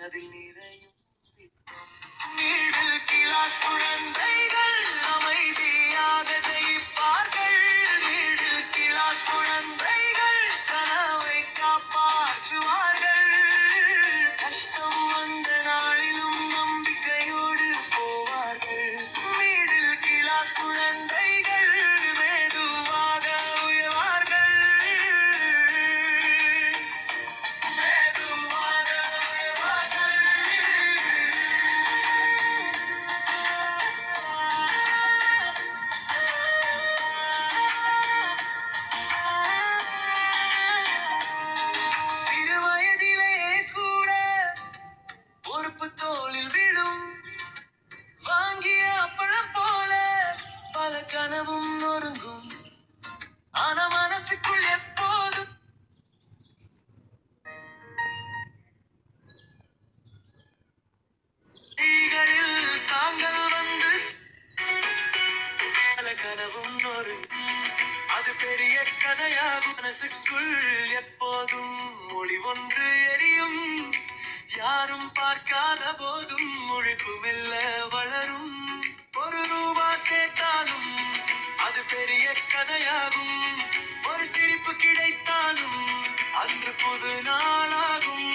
அதில் நிறையும் வீடில் கிளாஸ் குழந்தைகள் அமைதியாக ஜெயிப்பார்கள். வீடில் கிளாஸ் குழந்தைகள் கனவை காப்பாற்றுவார்கள். கஷ்டம் வந்த நாளிலும் நம்பிக்கையோடு போவார்கள். வீடில் கிளாஸ் குழந்தைகள் மெதுவாக உயர்வார்கள். மெதுவாக உயர்வார்கள். சிறு வயதிலே கூட பொறுப்பு தோளில் விழும். வாங்கிய அப்பளம் போல பல கனவும் நொறுங்கும். ஆனா மனசுக்குள் எப்போதும் கைகளில் தாங்கள் வந்து பல கனவும் நொறுங்கும். அது பெரிய கதையாகும். மனசுக்குள் எப்போதும் ஒளி ஒன்று எரியும். யாரும் பார்க்காத போதும் முழிப்பு மெல்ல வளரும். ஒரு ரூபா சேர்த்தாலும் அது பெரிய கதையாகும். ஒரு சிரிப்பு கிடைத்தாலும் அன்று புது நாளாகும்.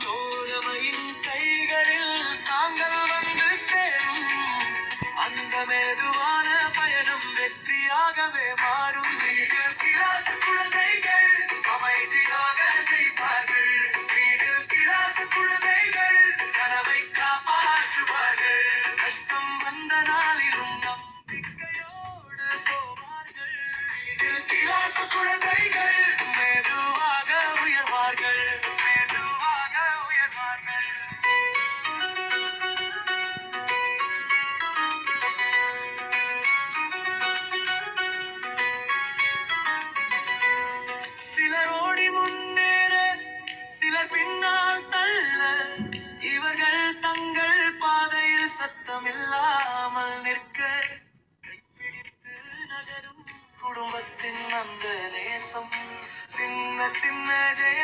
தோழமையின் கைகளில் தாங்கள் வந்து சேரும். அந்த மெதுவான பயணம் வெற்றியாகவே மாறும். வீடு கிளாஸ் குழந்தைகள் அமைதியாக ஜெயிப்பார்கள். வீடு கிளாஸ் குழந்தைகள் கனவை காப்பாற்றுவார்கள். கஷ்டம் வந்த நாளிலும் நம்பிக்கையோடு போவார்கள். வீடு கிளாஸ் குழந்தைகள் மெதுவாக உயர்வார்கள். மெதுவாக உயர்வார்கள். சிலர் ஓடி முன்னேற, சிலர் பின்னால் தள்ள. இவர்கள் தங்கள் பாதையில் சத்தமில்லாமல் நிற்க கைப்பிடித்து நகரும் குடும்பத்தின் அந்த நேசம். சின்ன சின்ன ஜெய